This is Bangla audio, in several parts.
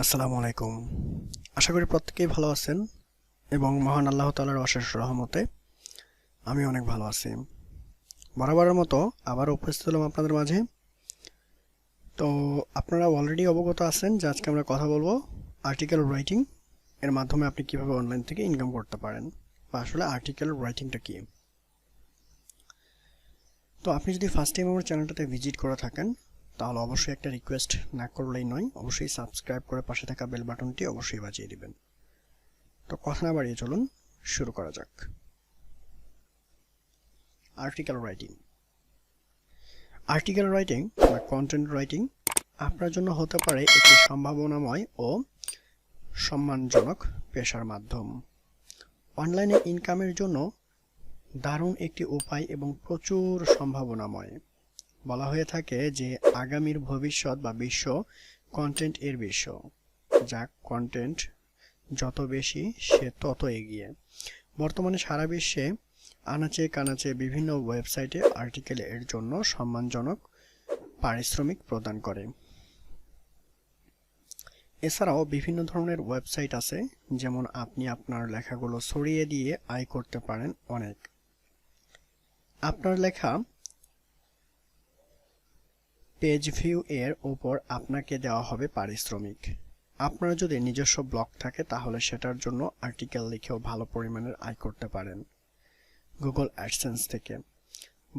আসসালামু আলাইকুম। আশা করি প্রত্যেকেই ভালো আছেন এবং মহান আল্লাহ তাআলার অশেষ রহমতে আমি অনেক ভালো আছি। বরাবরের মতো আবার উপস্থিত হলাম আপনাদের মাঝে। তো আপনারা অলরেডি অবগত আছেন যে আজকে আমরা কথা বলবো আর্টিকেল রাইটিং এর মাধ্যমে আপনি কিভাবে অনলাইন থেকে ইনকাম করতে পারেন, বা আসলে আর্টিকেল রাইটিংটা কি। তো আপনি যদি ফার্স্ট টাইম আমার চ্যানেলটাতে ভিজিট করে থাকেন তাহলে অবশ্যই একটা রিকোয়েস্ট না করলেই নয়, অবশ্যই সাবস্ক্রাইব করে পাশে থাকা বেল বাটনটি অবশ্যই বাজিয়ে দিবেন। তো কথা না বাড়িয়ে চলুন শুরু করা যাক। আর্টিকেল রাইটিং আর্টিকেল রাইটিং বা কন্টেন্ট রাইটিং আপনার জন্য হতে পারে একটি সম্ভাবনাময় ও সম্মানজনক পেশার মাধ্যম। অনলাইনে ইনকামের জন্য দারুণ একটি উপায় এবং প্রচুর সম্ভাবনাময়। বলা হয়ে থাকে যে আগামীর ভবিষ্যৎ বা বিশ্ব কন্টেন্ট এর বিশ্ব, যা কন্টেন্ট যত বেশি সে তত এগিয়ে। বর্তমানে সারা বিশ্বে আনাচে কানাচে বিভিন্ন ওয়েবসাইটে আর্টিকেল এর জন্য সম্মানজনক পারিশ্রমিক প্রদান করে। এছাড়াও বিভিন্ন ধরনের ওয়েবসাইট আছে, যেমন আপনি আপনার লেখাগুলো ছড়িয়ে দিয়ে আয় করতে পারেন অনেক। আপনার লেখা পেজ ভিউ এর উপর আপনাকে দেওয়া হবে পারিশ্রমিক। আপনার যদি নিজস্ব ব্লগ থাকে তাহলে সেটার জন্য আর্টিকেল লিখেও ভালো পরিমাণের আয় করতে পারেন গুগল অ্যাডসেন্স থেকে।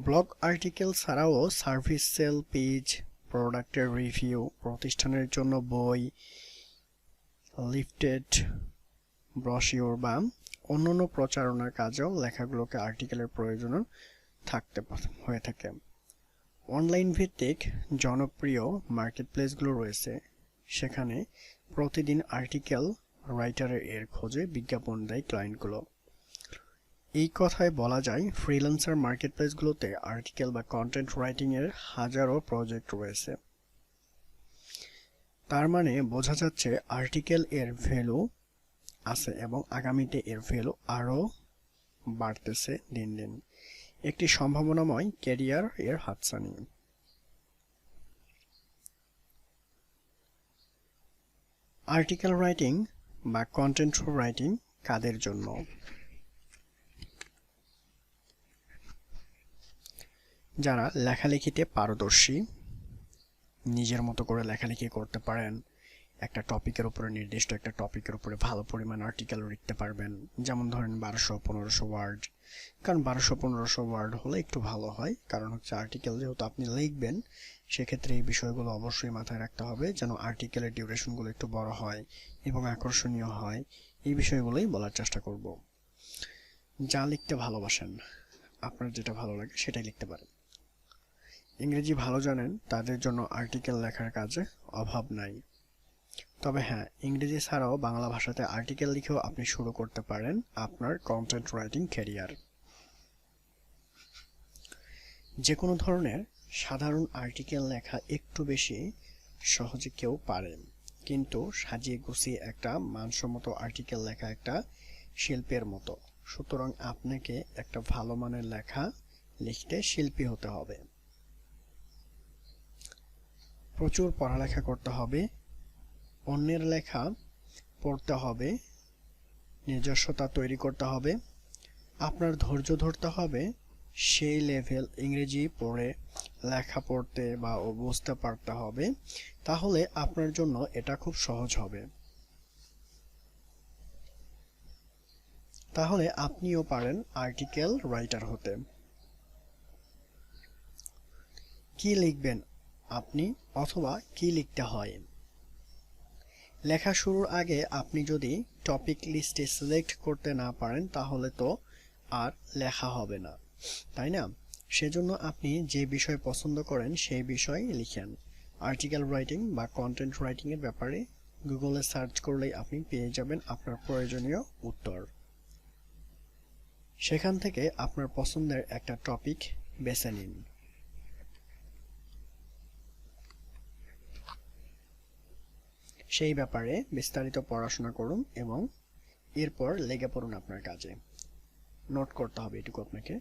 ব্লগ আর্টিকেল ছাড়াও সার্ভিস সেল পেজ, প্রোডাক্টের রিভিউ, প্রতিষ্ঠানের জন্য বই, লিফটেড, ব্রশিওর বা অন্যান্য প্রচারণার কাজেও লেখাগুলোকে আর্টিকেলের প্রয়োজন হয়ে থাকে। অনলাইন ভিত্তিক জনপ্রিয় মার্কেটপ্লেসগুলো রয়েছে, সেখানে প্রতিদিন আর্টিকেল রাইটারের এর খোঁজে বিজ্ঞাপন দেয় ক্লায়েন্টগুলো। এই কথায় বলা যায় ফ্রিল্যান্সার মার্কেটপ্লেসগুলোতে আর্টিকেল বা কন্টেন্ট রাইটিং এর হাজারো প্রজেক্ট রয়েছে। তার মানে বোঝা যাচ্ছে আর্টিকেল এর ভ্যালু আছে এবং আগামীতে এর ভ্যালু আরও বাড়তেছে দিন দিন। একটি সম্ভাবনাময় ক্যারিয়ার এর হাতছানি। আর্টিকেল রাইটিং বা কন্টেন্ট রাইটিং কাদের জন্য? যারা লেখালেখিতে পারদর্শী, নিজের মতো করে লেখালেখি করতে পারেন, একটা টপিকের উপরে নির্দিষ্ট একটা টপিকের উপরে ভালো পরিমাণ আর্টিকেল লিখতে পারবেন, যেমন ধরেন 1200-1500 ওয়ার্ড। কারণ 1200-1500 ওয়ার্ড হলে একটু ভালো হয়, কারণ হচ্ছে আর্টিকেল যেহেতু আপনি লিখবেন সেক্ষেত্রে এই বিষয়গুলো অবশ্যই মাথায় রাখতে হবে যেন আর্টিকেলের ডিউরেশনগুলো একটু বড় হয় এবং আকর্ষণীয় হয়। এই বিষয়গুলোই বলার চেষ্টা করব। যা লিখতে ভালোবাসেন, আপনার যেটা ভালো লাগে সেটাই লিখতে পারেন। ইংরেজি ভালো জানেন তাদের জন্য আর্টিকেল লেখার কাজে অভাব নাই। তবে হ্যাঁ, ইংরেজি ছাড়াও বাংলা ভাষাতে আর্টিকেল লিখেও আপনি শুরু করতে পারেন আপনার কন্টেন্ট রাইটিং ক্যারিয়ার। যে কোনো ধরনের সাধারণ আর্টিকেল লেখা একটু বেশি সহজে কেউ পারে, কিন্তু সাজিয়ে গুছিয়ে একটা মানসম্মত আর্টিকেল লেখা একটা শিল্পের মতো। সুতরাং আপনাকে একটা ভালো মানের লেখা লিখতে শিল্পী হতে হবে। প্রচুর পড়ালেখা করতে হবে, অন্যের লেখা পড়তে হবে, নিজস্বতা তৈরি করতে হবে, আপনার ধৈর্য ধরতে হবে সেই লেভেল ইংরেজি পড়ে লেখা পড়তে বা বুঝতে পারতে হবে, তাহলে আপনার জন্য এটা খুব সহজ হবে। তাহলে আপনিও পারেন আর্টিকেল রাইটার হতে। কি লিখবেন আপনি, অথবা কি লিখতে হয়? লেখা শুরুর আগে আপনি যদি টপিক লিস্টে সিলেক্ট করতে না পারেন তাহলে তো আর লেখা হবে না, তাই না? সেজন্য আপনি যে বিষয় পছন্দ করেন সেই বিষয় লিখেন। আর্টিকেল রাইটিং বা কন্টেন্ট রাইটিং এর ব্যাপারে গুগলে সার্চ করলেই আপনি পেয়ে যাবেন আপনার প্রয়োজনীয় উত্তর। সেখান থেকে আপনার পছন্দের একটা টপিক বেছে নিন। সেই ব্যাপারে বিস্তারিত পড়াশোনা করুন এবং এরপর লেগে পড়ুন আপনার কাজে। নোট করতে হবে এটুকু আপনাকে,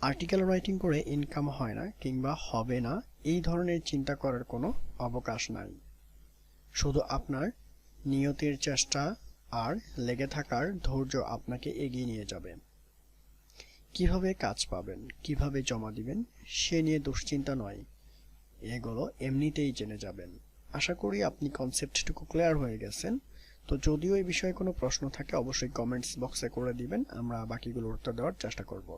আর্টিকেল রাইটিং করে ইনকাম হয় না কিংবা হবে না এই ধরনের চিন্তা করার কোনো অবকাশ নাই। শুধু আপনার নিয়তির চেষ্টা আর লেগে থাকার ধৈর্য আপনাকে এগিয়ে নিয়ে যাবে। কিভাবে কাজ পাবেন, কিভাবে জমা দিবেন সে নিয়ে দুশ্চিন্তা নয়, এগুলো এমনিতেই জেনে যাবেন। আশা করি আপনি কনসেপ্টটুকু ক্লিয়ার হয়ে গেছেন। তো যদিও এই বিষয়ে কোনো প্রশ্ন থাকে অবশ্যই কমেন্টস বক্সে করে দিবেন, আমরা বাকিগুলোর উত্তর দেওয়ার চেষ্টা করব।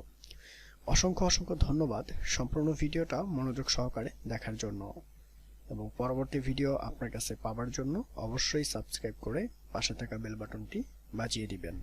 অসংখ্য অসংখ্য ধন্যবাদ সম্পূর্ণ ভিডিওটা মনোযোগ সহকারে দেখার জন্য, এবং পরবর্তী ভিডিও আপনার কাছে পাওয়ার জন্য অবশ্যই সাবস্ক্রাইব করে পাশে থাকা বেল বাটনটি বাজিয়ে দিবেন।